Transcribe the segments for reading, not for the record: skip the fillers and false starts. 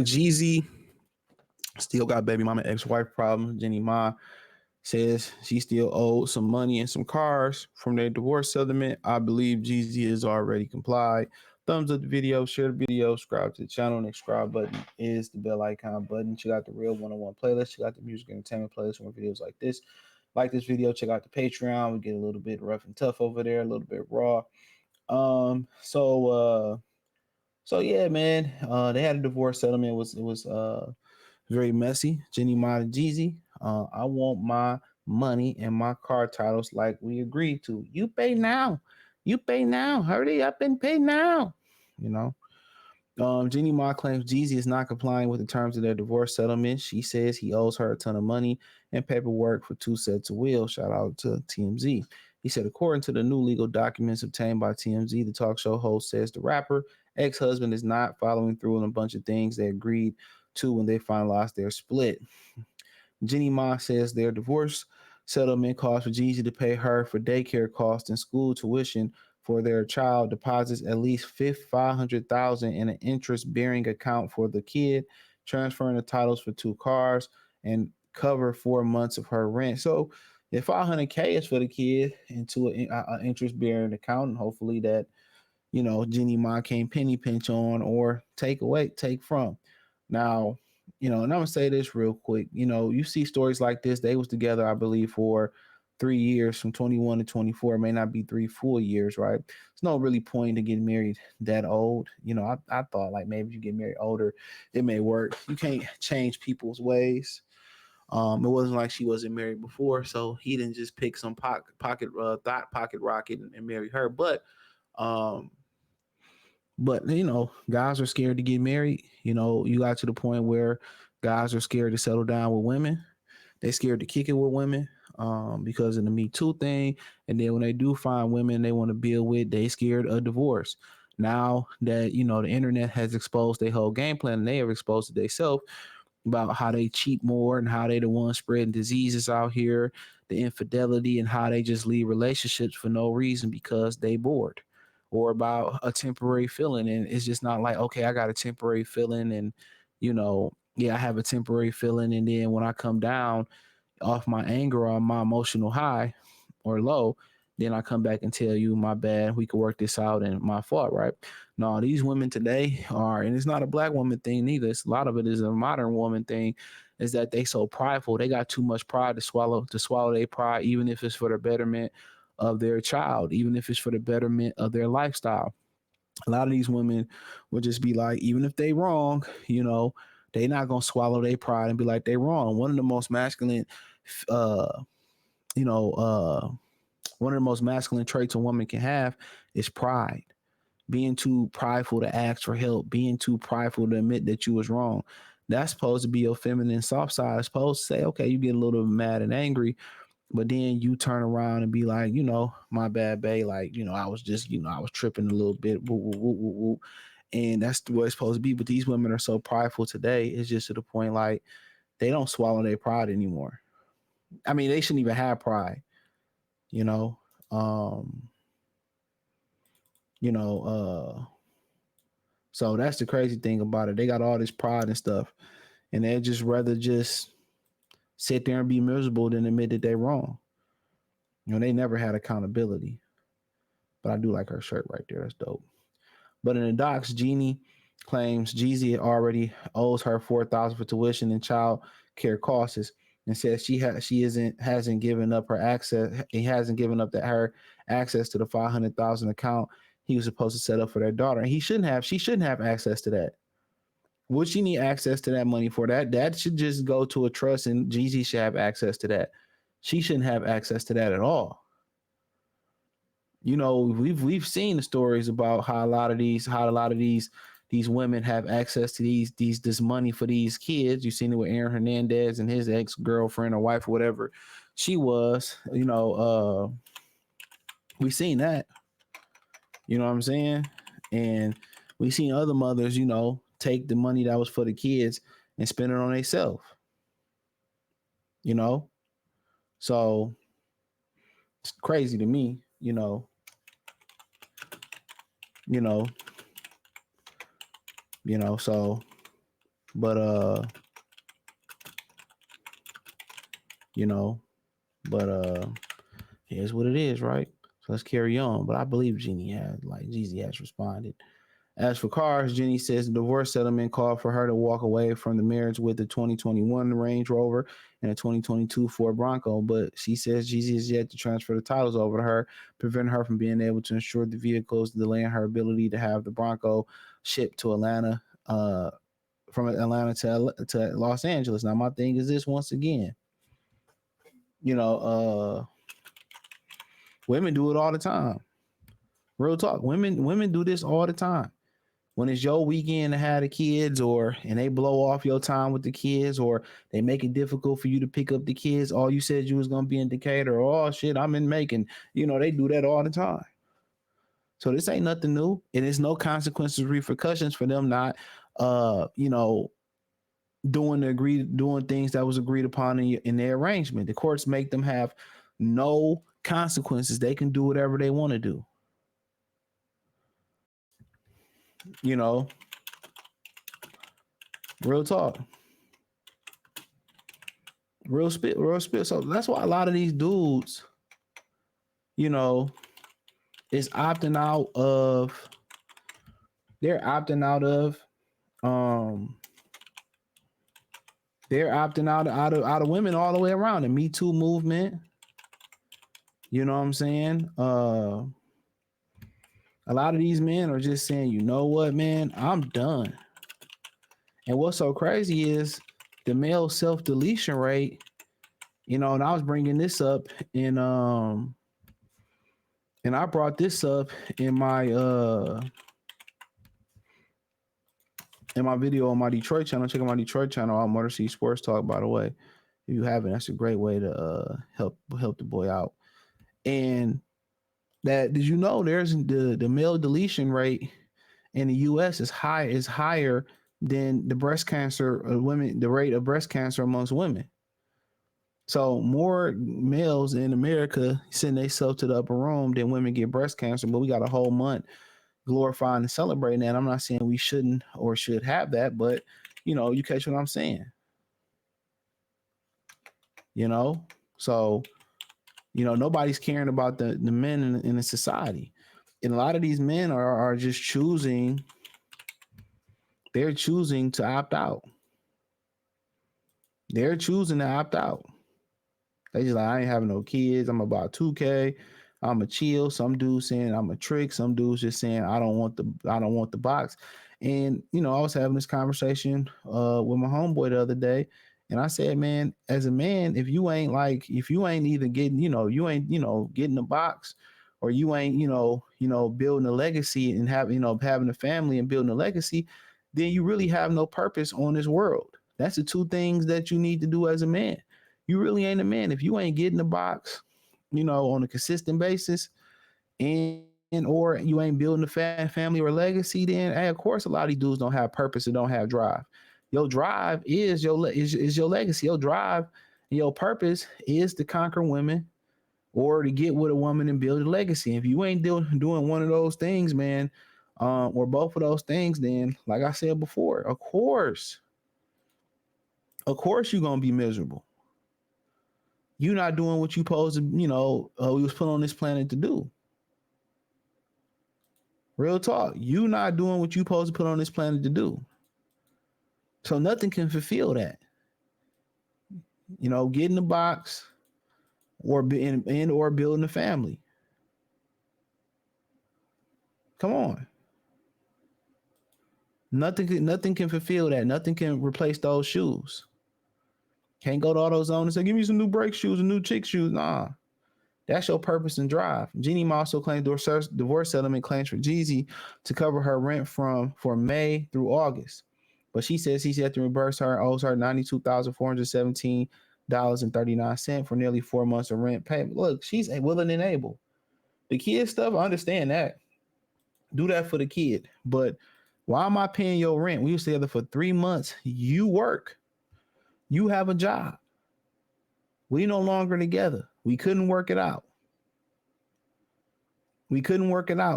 Jeezy still got baby mama ex-wife problem. Jeannie Ma says she still owed some money and some cars from their divorce settlement. I believe Jeezy has already complied. Thumbs up the video, share the video, subscribe to the channel. Next subscribe button is the bell icon button. Check out the real 101 playlist. Check out the music entertainment playlist for more videos like this. Like this video, check out the Patreon. We get a little bit rough and tough over there, a little bit raw. So yeah, man. They had a divorce settlement. It was very messy. Jeannie Ma and Jeezy. I want my money and my car titles like we agreed to. You pay now. You pay now. Hurry up and pay now. You know. Jeannie Ma claims Jeezy is not complying with the terms of their divorce settlement. She says he owes her a ton of money and paperwork for 2 sets of wheels. Shout out to TMZ. He said, according to the new legal documents obtained by TMZ, the talk show host says the rapper ex-husband is not following through on a bunch of things they agreed to when they finalized their split. Jeannie Ma says their divorce settlement calls for Jeezy to pay her for daycare costs and school tuition for their child, deposits at least $500,000 in an interest-bearing account for the kid, transferring the titles for 2 cars, and cover 4 months of her rent. So if $500K is for the kid into an interest-bearing account, and hopefully that, Jeannie Ma can't penny pinch on or take from. Now, and I'm gonna say this real quick. You see stories like this. They was together, I believe, for 3 years, from 21 to 24. It may not be 3 full years, right? There's no really point to getting married that old. I thought like maybe if you get married older, it may work. You can't change people's ways. It wasn't like she wasn't married before, so he didn't just pick some pocket rocket and marry her. Um, but guys are scared to get married. You got to the point where guys are scared to settle down with women. They scared to kick it with women because of the Me Too thing. And then when they do find women they want to build with, they scared of divorce. Now that the internet has exposed their whole game plan, and they have exposed it themselves about how they cheat more and how they the ones spreading diseases out here, the infidelity, and how they just leave relationships for no reason because they bored or about a temporary feeling. And it's just not like, okay, I got a temporary feeling and, yeah, I have a temporary feeling. And then when I come down off my anger or my emotional high or low, then I come back and tell you my bad. We could work this out and my fault, right? No, these women today are, and it's not a black woman thing neither. It's a lot of it is a modern woman thing, is that they so prideful. They got too much pride to swallow their pride, even if it's for the betterment of their child, even if it's for the betterment of their lifestyle. A lot of these women would just be like, even if they wrong, they not gonna swallow their pride and be like they wrong. One of the most masculine, you know, one of the most masculine traits a woman can have is pride. Being too prideful to ask for help, being too prideful to admit that you was wrong. That's supposed to be your feminine soft side. It's supposed to say, okay, you get a little mad and angry, but then you turn around and be like, my bad, babe. Like, I was just, I was tripping a little bit. Woo, woo, woo, woo, woo. And that's the way it's supposed to be. But these women are so prideful today. It's just to the point like they don't swallow their pride anymore. I mean, they shouldn't even have pride, you know. Um, you know, so that's the crazy thing about it. They got all this pride and stuff, and they just rather just sit there and be miserable than admit that they're wrong. They never had accountability. But I do like her shirt right there. That's dope. But in the docs, Jeannie claims Jeezy already owes her $4,000 for tuition and child care costs, and says she hasn't given up her access. He hasn't given up her access to the $500,000 account he was supposed to set up for their daughter, and he shouldn't have. She shouldn't have access to that. What she need access to that money for? That should just go to a trust, and Jeezy should have access to that. She shouldn't have access to that at all. We've seen the stories about how a lot of these women have access to this money for these kids. You've seen it with Aaron Hernandez and his ex-girlfriend or wife or whatever she was. We've seen that. You know what I'm saying? And we've seen other mothers, take the money that was for the kids and spend it on themselves. So it's crazy to me, so But you know, but here's what it is, right? So let's carry on. But I believe Jeezy has responded. As for cars, Jenny says the divorce settlement called for her to walk away from the marriage with the 2021 Range Rover and a 2022 Ford Bronco, but she says Jeezy is yet to transfer the titles over to her, preventing her from being able to insure the vehicles, delaying her ability to have the Bronco shipped to Atlanta, from Atlanta to Los Angeles. Now, my thing is this: once again, you know, women do it all the time. Real talk, women do this all the time. When it's your weekend to have the kids, or and they blow off your time with the kids, or they make it difficult for you to pick up the kids. All you said you was gonna be in Decatur. Oh shit, I'm in Macon. They do that all the time. So this ain't nothing new, and there's no consequences, repercussions for them not, uh, you know, doing things that was agreed upon in their arrangement. The courts make them have no consequences. They can do whatever they want to do. You know, real talk. Real spit. So that's why a lot of these dudes, you know, is opting out of. They're opting out of. Um, they're opting out of women all the way around. The Me Too movement. You know what I'm saying? A lot of these men are just saying, you know what, man, I'm done. And what's so crazy is the male self deletion rate. And I was bringing this up and I brought this up in my video on my Detroit channel. Check out my Detroit channel on Motor City Sports Talk, by the way. If you haven't, that's a great way to help the boy out. And that, did you know there's the male deletion rate in the US is higher than the breast cancer women, the rate of breast cancer amongst women. So more males in America send themselves to the upper room than women get breast cancer, but we got a whole month glorifying and celebrating that. I'm not saying we shouldn't or should have that, but you catch what I'm saying. You know, so nobody's caring about the men in the society, and a lot of these men are just choosing. They're choosing to opt out. They're choosing to opt out. They just like, I ain't having no kids. I'm about 2K. I'm a chill. Some dudes saying I'm a trick. Some dudes just saying I don't want the box. And I was having this conversation with my homeboy the other day, and I said, man, as a man, if you ain't either getting, you ain't, getting the box, or you ain't, building a legacy and having a family and building a legacy, then you really have no purpose on this world. That's the two things that you need to do as a man. You really ain't a man if you ain't getting the box, on a consistent basis, and or you ain't building a family or legacy. Then, hey, of course, a lot of these dudes don't have purpose and don't have drive. Your drive is is your legacy. Your drive and your purpose is to conquer women or to get with a woman and build a legacy. If you ain't doing one of those things, man, or both of those things, then, like I said before, of course, you're gonna be miserable. You're not doing what you supposed to, we was put on this planet to do. Real talk. You not doing what you supposed to put on this planet to do. So nothing can fulfill that. Get in the box or or building a family. Come on. Nothing can fulfill that. Nothing can replace those shoes. Can't go to AutoZone and say, give me some new brake shoes and new chick shoes. Nah. That's your purpose and drive. Jeannie also claimed divorce settlement claims for Jeezy to cover her rent for May through August. But she says he's yet to reimburse her, owes her $92,417.39 for nearly 4 months of rent payment. Look, she's willing and able. The kid stuff, I understand that. Do that for the kid. But why am I paying your rent? We were together for 3 months. You work. You have a job. We no longer together. We couldn't work it out.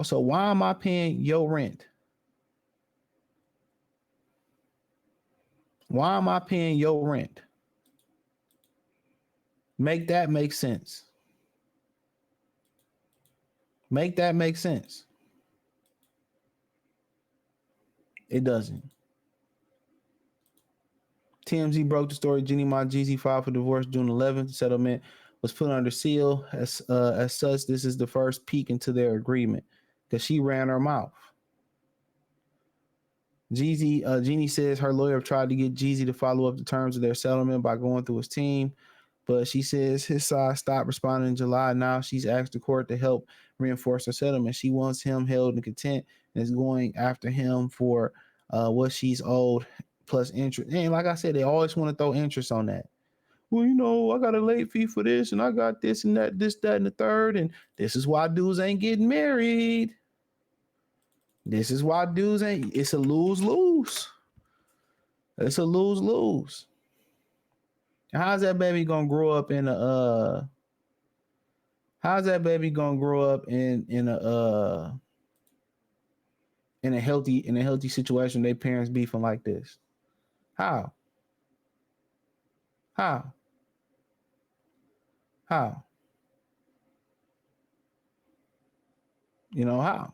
So why am I paying your rent? Why am I paying your rent? Make that make sense. Make that make sense. It doesn't. TMZ broke the story. Jeannie Ma Jeezy filed for divorce June 11th. The settlement was put under seal. As such, this is the first peek into their agreement because she ran her mouth. Jeannie says her lawyer tried to get Jeezy to follow up the terms of their settlement by going through his team, but she says his side stopped responding in July. Now she's asked the court to help reinforce her settlement. She wants him held in contempt and is going after him for what she's owed plus interest. And like I said, they always want to throw interest on that. Well, I got a late fee for this, and I got this and that, this, that, and the third, and this is why dudes ain't getting married. This is why dudes ain't. It's a lose lose. It's a lose lose. How's that baby gonna grow up in a how's that baby gonna grow up in a healthy situation? Their parents beefing like this. How? How? How? How?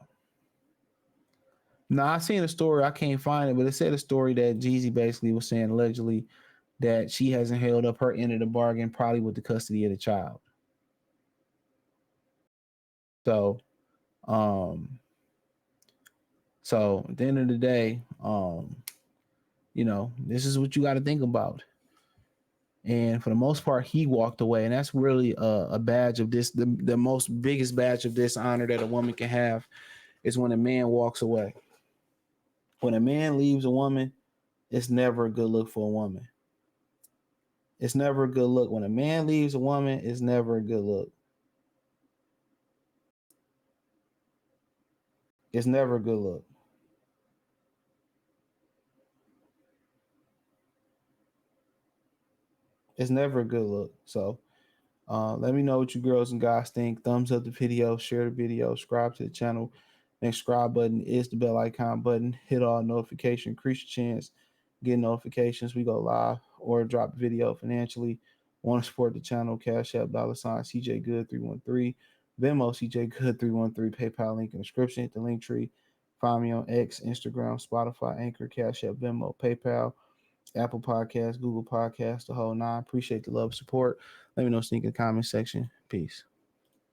Now I seen a story, I can't find it, but it said a story that Jeezy basically was saying allegedly that she hasn't held up her end of the bargain, probably with the custody of the child. So, um, so at the end of the day, this is what you got to think about. And for the most part, he walked away, and that's really a badge of this. The most biggest badge of dishonor that a woman can have is when a man walks away. When a man leaves a woman, it's never a good look for a woman. It's never a good look. When a man leaves a woman, it's never a good look. It's never a good look. It's never a good look. So let me know what you girls and guys think. Thumbs up the video, share the video, subscribe to the channel. Next subscribe button is the bell icon button. Hit all notification, increase your chance, get notifications. We go live or drop a video financially. Want to support the channel? Cash App $ CJ Good 313, Venmo CJ Good 313, PayPal link in the description. Hit the link tree. Find me on X, Instagram, Spotify, Anchor, Cash App, Venmo, PayPal, Apple Podcasts, Google Podcasts, the whole nine. Appreciate the love, support. Let me know, sneak in the comment section. Peace.